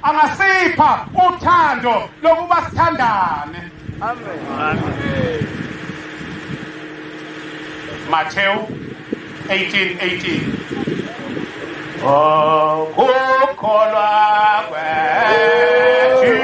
angasipha uthando lokuba sithandane. Amen. Matthew 18:18. Oh, kukholwa kwethu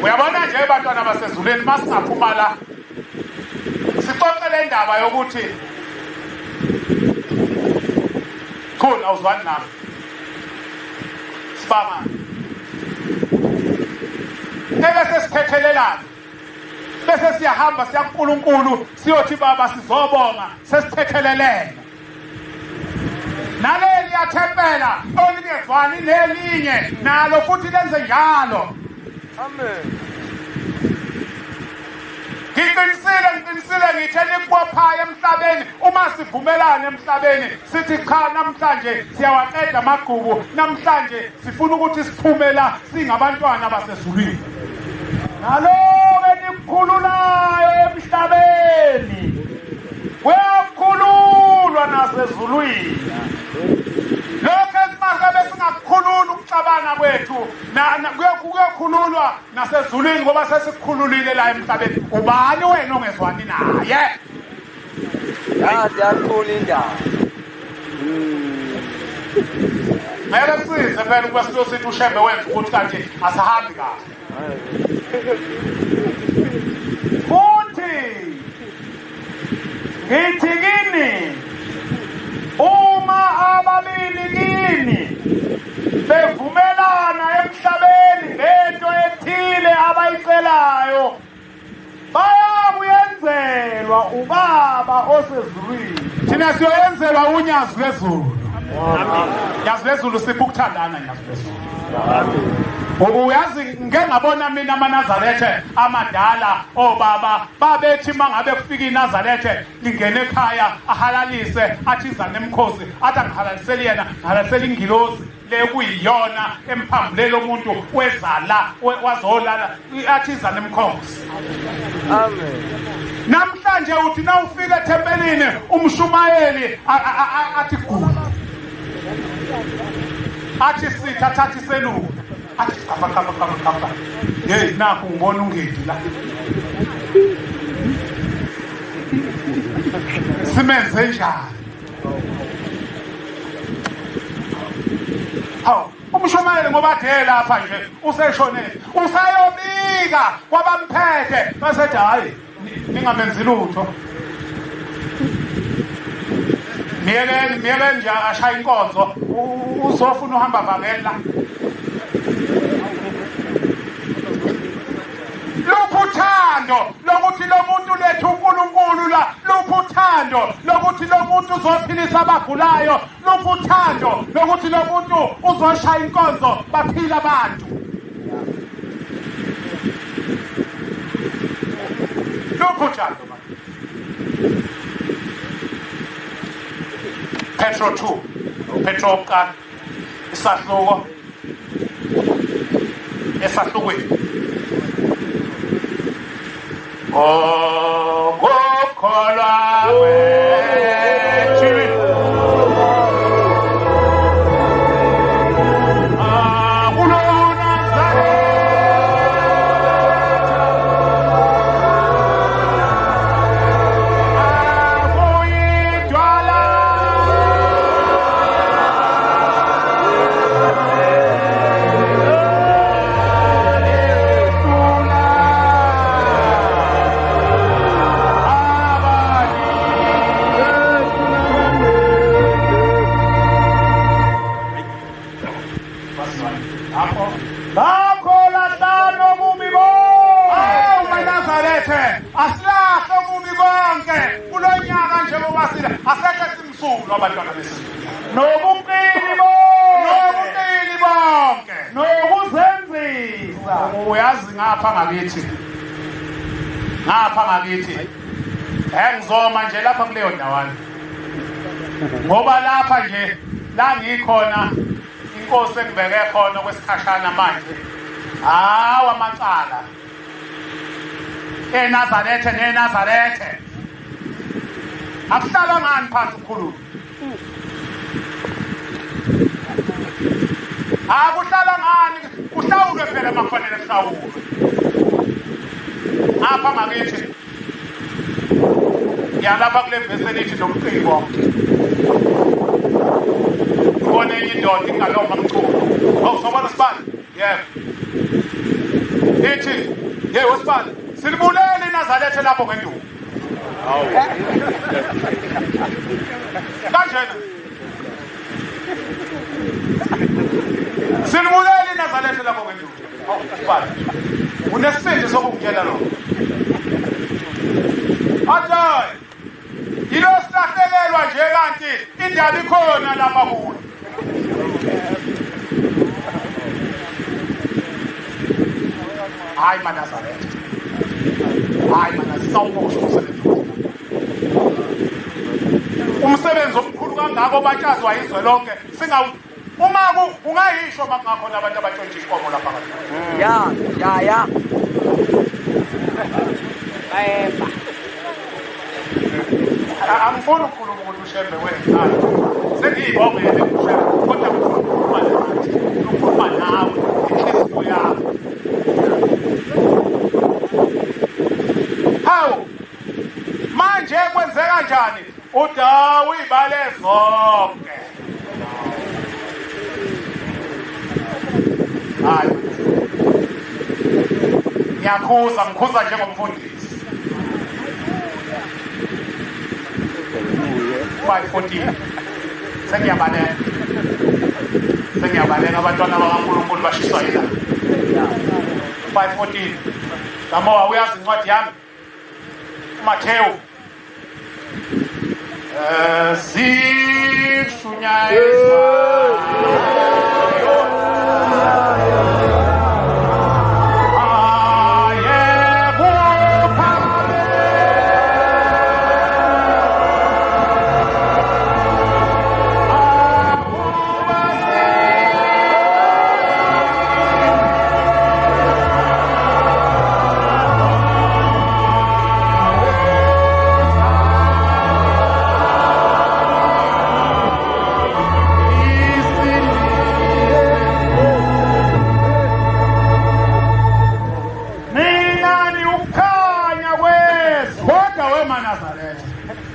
uyabona nje abantwana basezulwini masingaphuma la sixoxele indaba yokuthi khona awuzwani nami sibanga bese sithethelelana bese siyahamba siya kuNkulunkulu siyothi baba sizobonga sesithethelelene naleli yathempela olingezwani nelinye nalo futhi lenze njalo. Amen. Ngiqinisile ngitheni kubophaya emhlabeni uma sivumelana emhlabeni sithi cha namhlanje siyawaqeda amagqubu namhlanje sifuna ukuthi siphume la singabantwana basezulwini nalo enikhululayo emhlabeni uyakhululwa nasezulwini. Lokho esimakabe singakukhulula ukucabana kwethu kuyakhululwa nasezulwini ngoba sesikhululile la emhlabeni. Ubani wena ongezwani naye? Siyakhulula indaba. Mele size phela ukuba siyosithi ushembe wenza ukuthi kanje asihambi kahle. Futhi ngithi kini uma ababili kini bevumelana emhlabeni ngento ethile abayicelayo bayakuyenzelwa ubaba osezulwini. Thina siyoyenzelwa unyazi lwezulu. Nyazi lwezulu sipho ukuthandana nyazi lwezulu. Uyazi ngeke ngabona mina amaNazaretha amadala obaba babethi mangabe kufika iNazaretha lingene ekhaya ahalalise athi izana emkhosi athi angihalaliseli yena ngihalalisela ingilozi le kuyiyona emphambulela umuntu wezala wazolala athi izana emkhosi. Amen. Namhlanje uthi na ufika ethempelini umshumayeli athi gula athi sitha thathi seluka athi kapa hey nakho ngibona ungedi la simenze njani? Hawu umshumayeli ngoba athe lapha nje useshonele usayobika kwabamphethe basethi hayi ningamenzi lutho miyeke nje ashaya inkonzo uzofuna uhamba vangela luphithando lokuthi lo muntu lethu uNkulunkulu la luphithando lokuthi lo muntu uzophilisa abagulayo luphithando lokuthi lo muntu uzoshaya inkonzo baphila abantu luphithando. Petro 2 Petro ka isahluko esahlukweni kukholwa kwethu uyazi ngapha ngakithi ngizoma nje lapha kuleyo ndawana ngoba lapha nje la ngikhona inkosi engibeke khona kwesikhashana manje amacala eNazarethe akuhlala ngani phansi ukukhuluma akuhlala ngani uhlawulwe phela makufanele kuhlawulwe ngapha ngakithi ngiyalapha kule vesi lithi nomcimbo ubone enye indoda ingaloma mculo sobona sibani yebo ithi wesibani silibulele iNazarethe lapho ngenduku kanjena silibulele iNazarethe lapho ngenduku sibani unesisindo sokungena lo Athayi yilo sihlahlelelwa nje kanti indaba ikhona lapha kulo hayi maNazarethe sawubosho umsebenzi omkhulu kangako batshazwa izwe lonke uma ungayisho makungakhona abantu abatshontsha inkomo lapha ya angifuni ukukhuluma ukuthi ushembe wenzani sengiyibongele ushembe kodwa ukhuluma nawe inhliziyo yakho hawu manje kwenzeka kanjani udawu ibale zonke hayi ngikhuza njengomfundisi 5:14 sengiyabalenga abantwana bakaNkulunkulu bashiswa yilanga 5:14 Samoa uyazi incwadi yami Matthew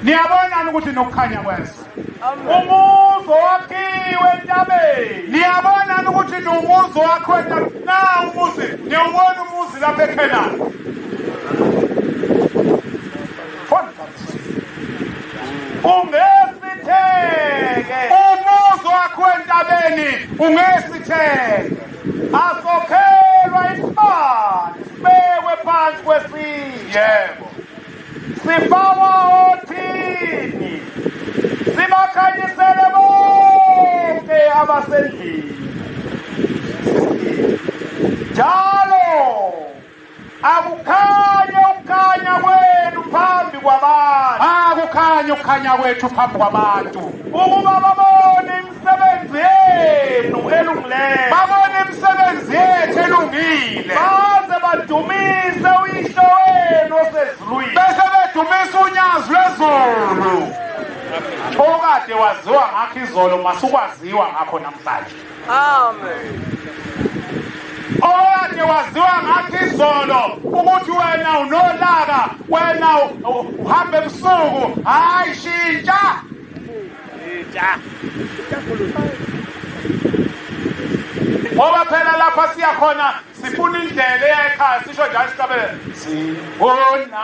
Niyabona ukuthi nokukhanya kweso umuzo wakhiwe entabeni niyabona ukuthi umuzo wakho na umuzi niyubona umuzi lapha eKhenani ungesitheke umuzo wakho entabeni ungesitheke asokhelwa isibani sibekwe phansi kwesizwe yebo sibawa othini sibakhanyisele bonke abasendlini njalo akukhanye ukukhanya kwenu phambi kwabantu ukukhanya kwethu phambi kwabantu ukuba babone imisebenzi yenu elungileyo babone imisebenzi yethu elungile baze badumise uyihlo wenu osezulwini bese bedumisa unyazi lwezulu okade waziwa ngakho izolo masukwaziwa ngakho namhlanje amen okade waziwa ngakho izolo ukuthi wena unolaka wena uhambe ebusuku hayi shintsha ngoba phela lapha siyakhona sifuna indlela eya ekhaya sisho njalo sihlabele sibona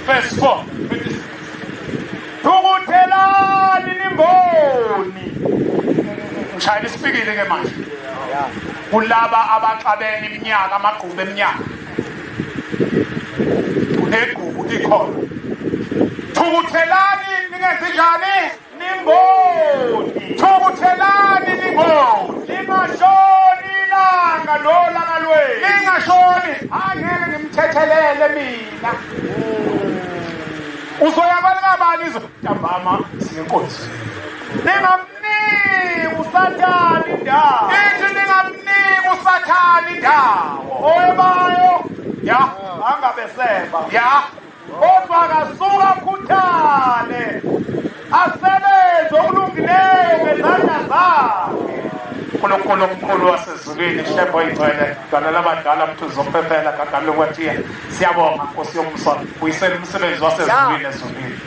Verse 4. Thukuthelani nimboni. Shayela isipikile ke manje. Kulaba abaxabene iminyaka amagqubu eminyaka. Unegubu likhona. Thukuthelani ningenze njani? Nimboni. Thukuthelani nimboni. Lingashoni ilanga lolanga lwenu. Lingashoni. Angeke ngimthethelele mina. Uzoyabala ngabani ntambama sinenkosi. Ningamniki uSathane indawo. Ithi ningamniki uSathane indawo. Oyebayo ya angabeseba ya kodwa akasuka khuthale asebenze okulungileyo ngezandla zakhe. uNkulunkulu omkhulu wasezulwini Shembo igcwele gala labadala mthuzo ophephela gagalo kwathiya siyabonga Nkosi yomsana uyisela umsebenzi wasezulwini ezulwini.